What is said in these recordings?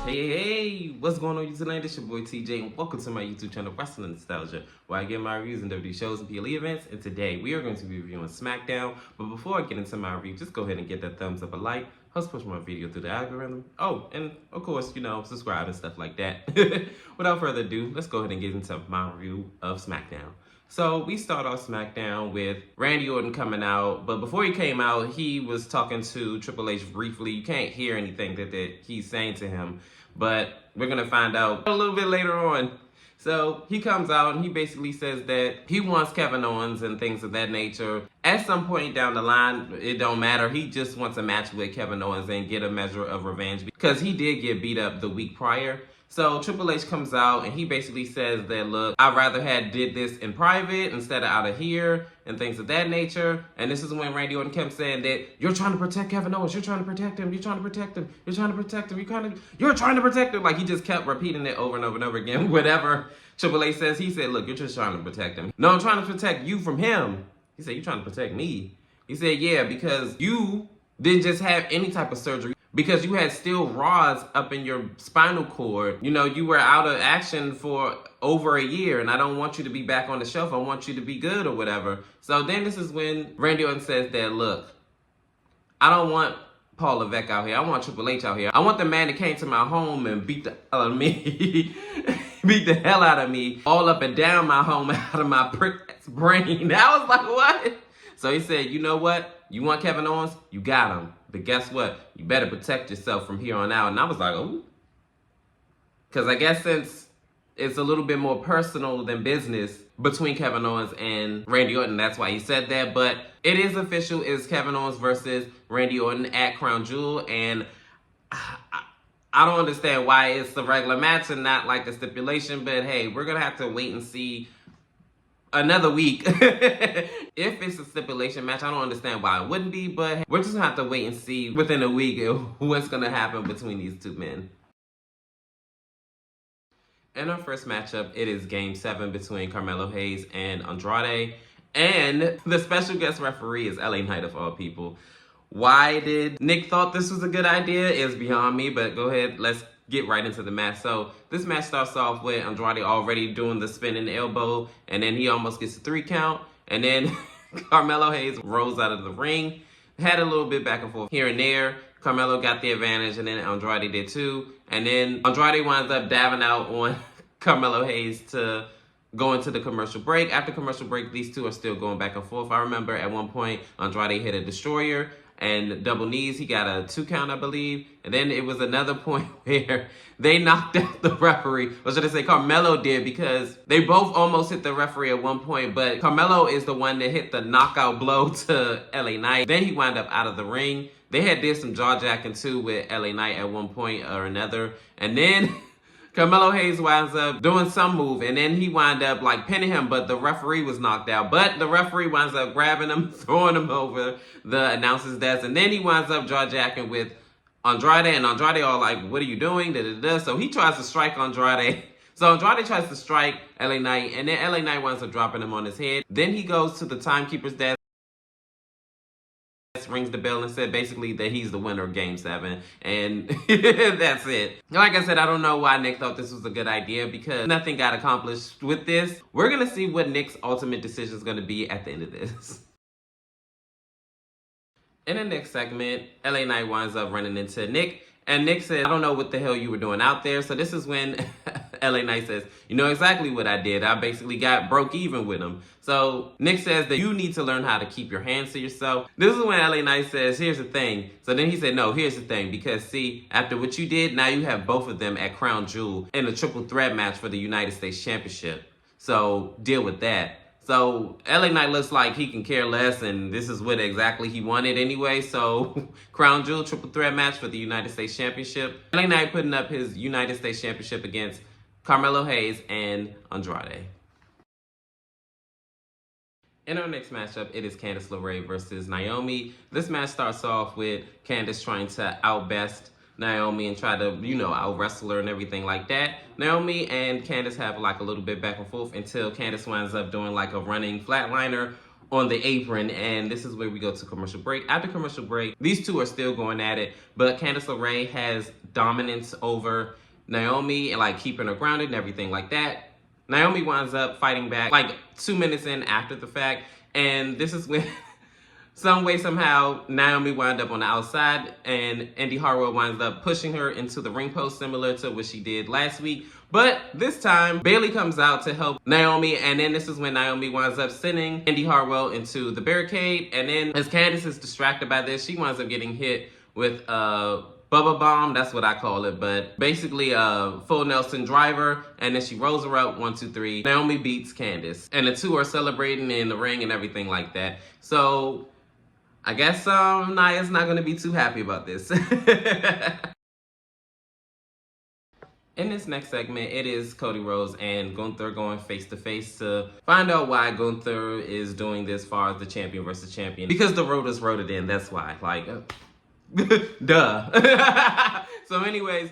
Hey, what's going on YouTube land? It's your boy TJ and welcome to my YouTube channel Wrestling Nostalgia, where I get my reviews on WWE shows and PLE events. And today we are going to be reviewing SmackDown. But before I get into my review, just go ahead and get that thumbs up, a like, helps push my video through the algorithm. Oh, and of course, subscribe and stuff like that. Without further ado, let's go ahead and get into my review of SmackDown. So we start off SmackDown with Randy Orton coming out, but before he came out, he was talking to Triple H briefly. You can't hear anything that he's saying to him, but we're gonna find out a little bit later on. So he comes out and he basically says that he wants Kevin Owens and things of that nature. At some point down the line, it don't matter. He just wants a match with Kevin Owens and get a measure of revenge because he did get beat up the week prior. So Triple H comes out and he basically says that, look, I'd rather had did this in private instead of out of here and things of that nature. And this is when Randy Orton kept saying that you're trying to protect Kevin Owens, you're trying to protect him, you're trying to protect him, you're trying to protect him, you're trying to protect him. Like he just kept repeating it over and over and over again. Whatever Triple H says, he said, look, you're just trying to protect him. No, I'm trying to protect you from him. He said, you're trying to protect me. He said, yeah, because you didn't just have any type of surgery. Because you had steel rods up in your spinal cord. You know, you were out of action for over a year, and I don't want you to be back on the shelf. I want you to be good or whatever. So then this is when Randy Orton says that, look, I don't want Paul Levesque out here. I want Triple H out here. I want the man that came to my home and beat the hell out of me. Beat the hell out of me. All up and down my home, out of my prick brain. I was like, what? So he said, you know what? You want Kevin Owens? You got him. But guess what? You better protect yourself from here on out. And I was like, oh. Because I guess since it's a little bit more personal than business between Kevin Owens and Randy Orton, that's why he said that. But it is official. It's Kevin Owens versus Randy Orton at Crown Jewel. And I don't understand why it's the regular match and not like a stipulation. But hey, we're going to have to wait and see another week. If it's a stipulation match, I don't understand why it wouldn't be, but we're just gonna have to wait and see within a week what's gonna happen between these two men. In our first matchup, it is Game 7 between Carmelo Hayes and Andrade, and the special guest referee is LA Knight of all people. Why did Nick thought this was a good idea is beyond me, but go ahead, let's get right into the match. So this match starts off with Andrade already doing the spinning elbow, and then he almost gets a 3 count, and then Carmelo Hayes rolls out of the ring. Had a little bit back and forth here and there. Carmelo got the advantage, and then Andrade did too. And then Andrade winds up dabbing out on Carmelo Hayes to go into the commercial break. After commercial break, these two are still going back and forth. I remember at one point, Andrade hit a destroyer and double knees. He got a 2 count, I believe. And then it was another point where they knocked out the referee. Or should I say Carmelo did, because they both almost hit the referee at one point. But Carmelo is the one that hit the knockout blow to LA Knight. Then he wound up out of the ring. They had did some jaw jacking too with LA Knight at one point or another. And then Carmelo Hayes winds up doing some move, and then he wound up like pinning him, but the referee was knocked out. But the referee winds up grabbing him, throwing him over the announcer's desk, and then he winds up jaw jacking with Andrade, and Andrade all like, what are you doing? Da, da, da. So he tries to strike Andrade. So Andrade tries to strike LA Knight, and then LA Knight winds up dropping him on his head. Then he goes to the timekeeper's desk, rings the bell and said basically that he's the winner of Game 7, and that's it. Like I said, I don't know why Nick thought this was a good idea, because nothing got accomplished with this. We're gonna see what Nick's ultimate decision is gonna be at the end of this. In the next segment, LA Knight winds up running into Nick, and Nick said, I don't know what the hell you were doing out there. So this is when LA Knight says, you know exactly what I did. I basically broke even with him. So Nick says that you need to learn how to keep your hands to yourself. This is when LA Knight says, here's the thing. So then he said, no, here's the thing. Because see, after what you did, now you have both of them at Crown Jewel in a triple threat match for the United States Championship. So deal with that. So LA Knight looks like he can care less, and this is what exactly he wanted anyway. So Crown Jewel triple threat match for the United States Championship. LA Knight putting up his United States Championship against Carmelo Hayes and Andrade. In our next matchup, it is Candice LeRae versus Naomi. This match starts off with Candice trying to outbest Naomi and try to, out wrestle her and everything like that. Naomi and Candice have like a little bit back and forth until Candice winds up doing like a running flatliner on the apron, and this is where we go to commercial break. After commercial break, these two are still going at it, but Candice LeRae has dominance over Naomi and like keeping her grounded and everything like that. Naomi winds up fighting back like 2 minutes in after the fact, and this is when some way, somehow, Naomi wound up on the outside, and Indy Hartwell winds up pushing her into the ring post, similar to what she did last week. But this time, Bayley comes out to help Naomi, and then this is when Naomi winds up sending Indy Hartwell into the barricade. And then, as Candice is distracted by this, she winds up getting hit with a Bubba Bomb, that's what I call it, but basically a full Nelson driver, and then she rolls her up, 1, 2, 3. Naomi beats Candice, and the two are celebrating in the ring and everything like that. So I guess Nia's not going to be too happy about this. In this next segment, it is Cody Rhodes and Gunther going face-to-face to find out why Gunther is doing this far as the champion versus champion. Because the Roaders wrote it in, that's why. Like, duh. So anyways,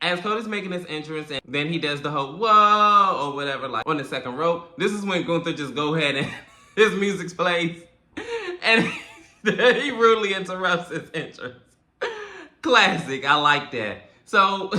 as Cody's making his entrance, and then he does the whole whoa or whatever, like on the second rope, this is when Gunther just go ahead and his music plays. And he rudely interrupts his entrance. Classic, I like that. So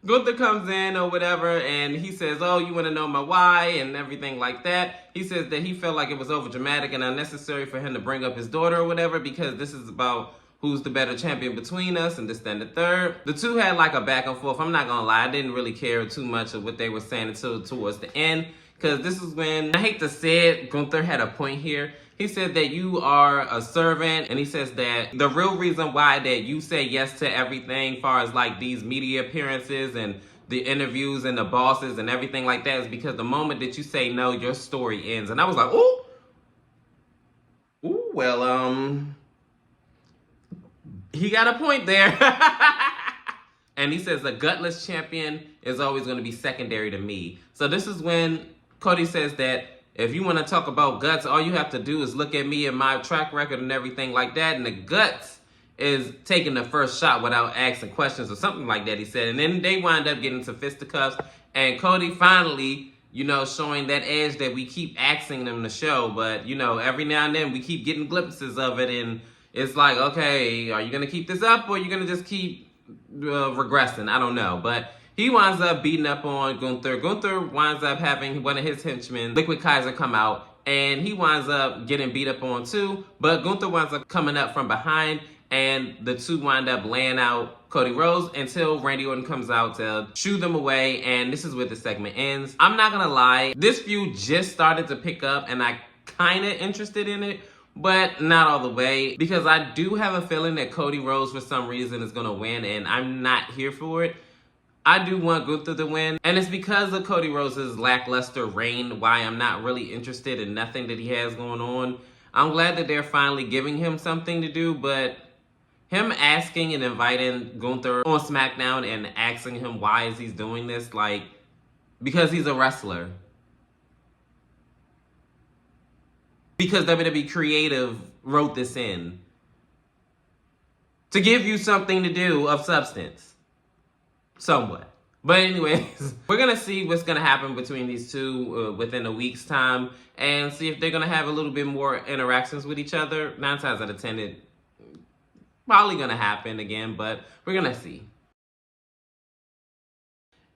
Gunther comes in or whatever, and he says, oh, you want to know my why and everything like that. He says that he felt like it was over-dramatic and unnecessary for him to bring up his daughter or whatever, because this is about who's the better champion between us and this, then the third. The two had like a back and forth. I'm not going to lie, I didn't really care too much of what they were saying until towards the end, because this is when, I hate to say it, Gunther had a point here. He said that you are a servant, and he says that the real reason why that you say yes to everything, far as like these media appearances and the interviews and the bosses and everything like that, is because the moment that you say no, your story ends. And I was like, well, he got a point there. And he says a gutless champion is always going to be secondary to me. So this is when Cody says that if you want to talk about guts, all you have to do is look at me and my track record and everything like that. And the guts is taking the first shot without asking questions or something like that, he said. And then they wind up getting into fisticuffs. And Cody finally, showing that edge that we keep asking them to show. But, every now and then we keep getting glimpses of it. And it's like, okay, are you going to keep this up or are you going to just keep regressing? I don't know. But he winds up beating up on Gunther. Gunther winds up having one of his henchmen, Liquid Kaiser, come out, and he winds up getting beat up on too. But Gunther winds up coming up from behind, and the two wind up laying out Cody Rhodes until Randy Orton comes out to shoo them away, and this is where the segment ends. I'm not gonna lie, this feud just started to pick up, and I kinda interested in it, but not all the way, because I do have a feeling that Cody Rhodes for some reason is gonna win, and I'm not here for it. I do want Gunther to win, and it's because of Cody Rhodes' lackluster reign why I'm not really interested in nothing that he has going on. I'm glad that they're finally giving him something to do, but him asking and inviting Gunther on SmackDown and asking him why is he's doing this, like, because he's a wrestler. Because WWE Creative wrote this in. To give you something to do of substance. Somewhat. But anyways, we're going to see what's going to happen between these two within a week's time and see if they're going to have a little bit more interactions with each other. 9 times out of 10, it probably going to happen again, but we're going to see.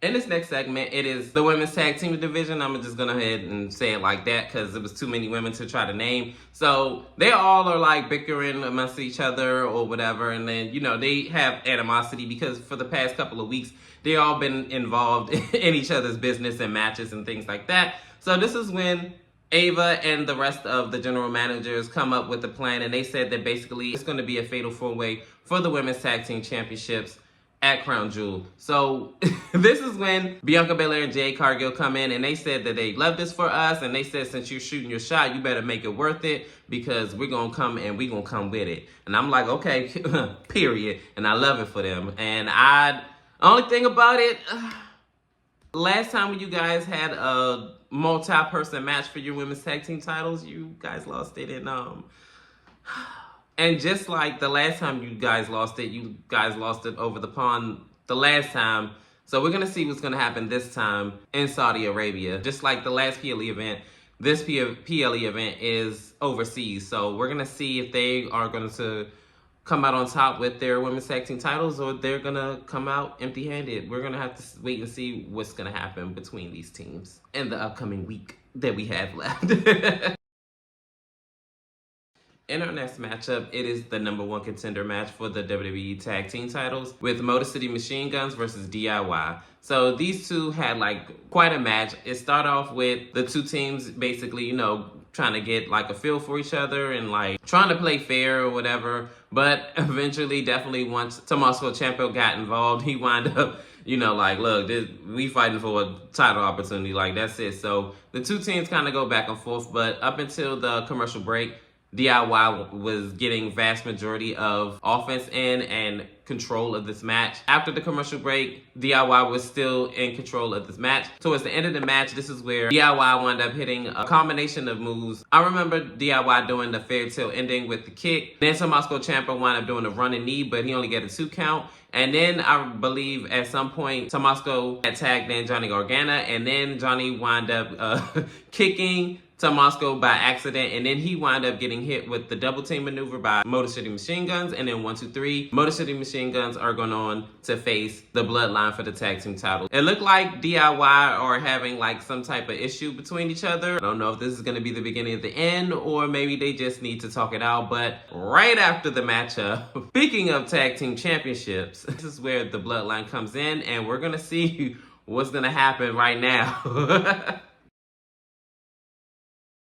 In this next segment, it is the women's tag team division. I'm just going to go ahead and say it like that because it was too many women to try to name. So they all are like bickering amongst each other or whatever. And then, they have animosity because for the past couple of weeks, they all been involved in each other's business and matches and things like that. So this is when Ava and the rest of the general managers come up with a plan. And they said that basically it's going to be a fatal 4-way for the women's tag team championships at Crown Jewel. So this is when Bianca Belair and Jade Cargill come in, and they said that they love this for us, and they said since you're shooting your shot, you better make it worth it because we're gonna come and we're gonna come with it. And I'm like, okay, period. And I love it for them. And only thing about it, last time when you guys had a multi-person match for your women's tag team titles, you guys lost it in and just like the last time you guys lost it over the pond the last time. So we're going to see what's going to happen this time in Saudi Arabia. Just like the last PLE event, this PLE event is overseas. So we're going to see if they are going to come out on top with their women's tag team titles or they're going to come out empty-handed. We're going to have to wait and see what's going to happen between these teams in the upcoming week that we have left. In our next matchup, it is the #1 contender match for the WWE Tag Team titles with Motor City Machine Guns versus DIY. So these two had like quite a match. It started off with the two teams basically, trying to get like a feel for each other and like trying to play fair or whatever. But eventually, definitely once Tommaso Ciampa got involved, he wound up, like, look, we fighting for a title opportunity. Like, that's it. So the two teams kind of go back and forth. But up until the commercial break, DIY was getting vast majority of offense in and control of this match. After the commercial break, DIY was still in control of this match. Towards the end of the match, this is where DIY wound up hitting a combination of moves. I remember DIY doing the fairy tale ending with the kick. Then Tommaso Ciampa wound up doing a running knee, but he only got a 2 count. And then I believe at some point, Tommaso had tagged in Johnny Gargano, and then Johnny wound up kicking Tommaso by accident, and then he wound up getting hit with the double team maneuver by Motor City Machine Guns, and then 1, 2, 3, Motor City Machine Guns are going on to face the Bloodline for the tag team title. It looked like DIY are having like some type of issue between each other. I don't know if this is going to be the beginning of the end, or maybe they just need to talk it out, but right after the matchup, speaking of tag team championships, this is where the Bloodline comes in, and we're going to see what's going to happen right now.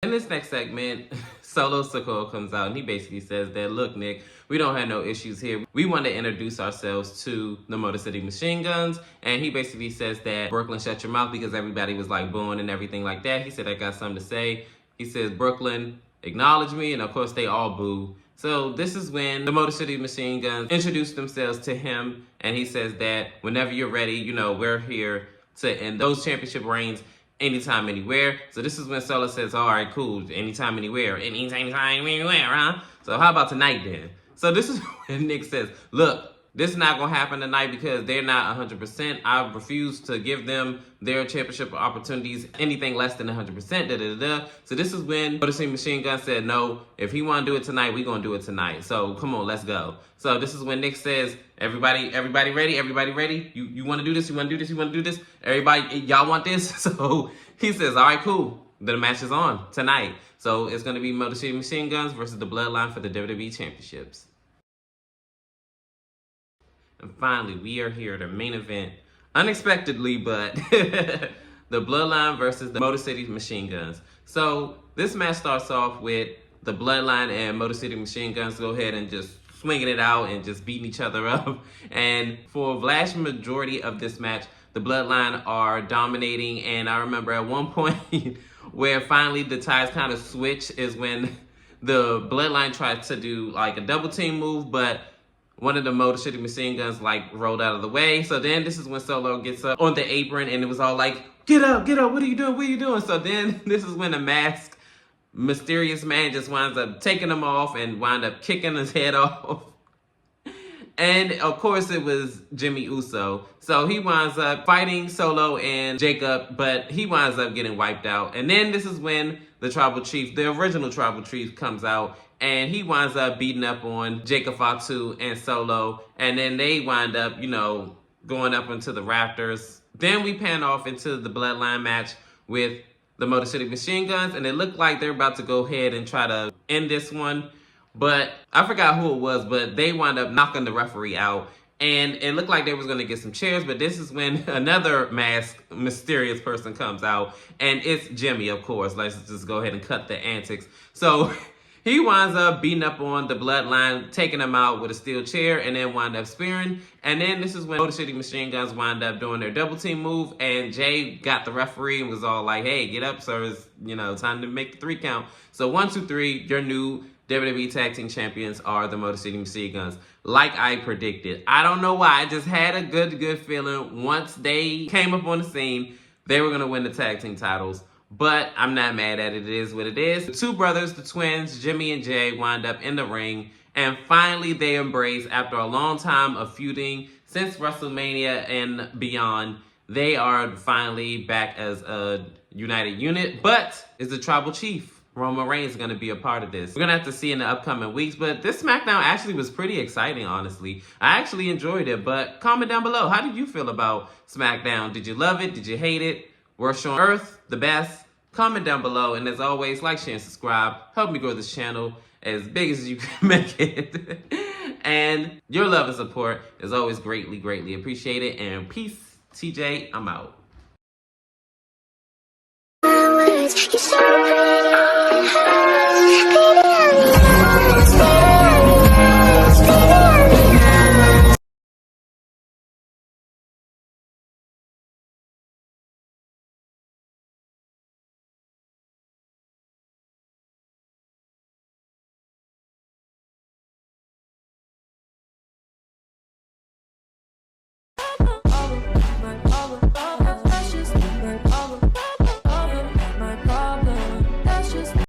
In this next segment, Solo Sikoa comes out and he basically says that, look, Nick, we don't have no issues here. We want to introduce ourselves to the Motor City Machine Guns. And he basically says that, Brooklyn, shut your mouth, because everybody was like booing and everything like that. He said, I got something to say. He says, Brooklyn, acknowledge me. And of course, they all boo. So this is when the Motor City Machine Guns introduce themselves to him. And he says that whenever you're ready, we're here to end those championship reigns. Anytime, anywhere. So this is when Solo says, all right, cool, anytime, anywhere. Anytime, anywhere, huh? So how about tonight then? So this is when Nick says, look, this is not going to happen tonight because they're not 100%. I refuse to give them their championship opportunities anything less than 100%. So this is when Motor City Machine Gun said, no, if he want to do it tonight, we going to do it tonight. So come on, let's go. So this is when Nick says, everybody ready? Everybody ready? You want to do this? You want to do this? You want to do this? Everybody, y'all want this? So he says, all right, cool. The match is on tonight. So it's going to be Motor City Machine Guns versus the Bloodline for the WWE Championships. And finally, we are here, the main event. Unexpectedly, but the Bloodline versus the Motor City Machine Guns. So this match starts off with the Bloodline and Motor City Machine Guns go ahead and just swinging it out and just beating each other up. And for a vast majority of this match, the Bloodline are dominating. And I remember at one point where finally the ties kind of switch is when the Bloodline tried to do like a double team move, but one of the Motor City Machine Guns like rolled out of the way. So then this is when Solo gets up on the apron and it was all like, get up, what are you doing, what are you doing? So then this is when the masked mysterious man just winds up taking him off and wind up kicking his head off. And of course it was Jimmy Uso. So he winds up fighting Solo and Jacob, but he winds up getting wiped out. And then this is when the Tribal Chief, the original Tribal Chief, comes out and he winds up beating up on Jacob Fatu and Solo. And then they wind up, going up into the rafters. Then we pan off into the Bloodline match with the Motor City Machine Guns. And it looked like they're about to go ahead and try to end this one. But I forgot who it was, but they wound up knocking the referee out. And it looked like they was going to get some chairs, but this is when another masked, mysterious person comes out. And it's Jimmy, of course. Let's just go ahead and cut the antics. So he winds up beating up on the Bloodline, taking them out with a steel chair, and then wind up spearing. And then this is when Motor City Machine Guns wind up doing their double team move, and Jay got the referee and was all like, hey, get up, sir. It's, time to make the 3 count. So 1, 2, 3, your new WWE Tag Team Champions are the Motor City Machine Guns. Like I predicted. I don't know why. I just had a good feeling once they came up on the scene, they were going to win the tag team titles. But I'm not mad at it. It is what it is. The two brothers, the twins, Jimmy and Jay, wind up in the ring. And finally they embrace, after a long time of feuding since WrestleMania and beyond, they are finally back as a united unit, but is the tribal chief. Roman Reigns is going to be a part of this. We're going to have to see in the upcoming weeks, but this SmackDown actually was pretty exciting, honestly. I actually enjoyed it, but comment down below. How did you feel about SmackDown? Did you love it? Did you hate it? Worst show on earth? The best? Comment down below, and as always, like, share, and subscribe. Help me grow this channel as big as you can make it. And your love and support is always greatly, greatly appreciated. And peace. TJ, I'm out. You're so pretty.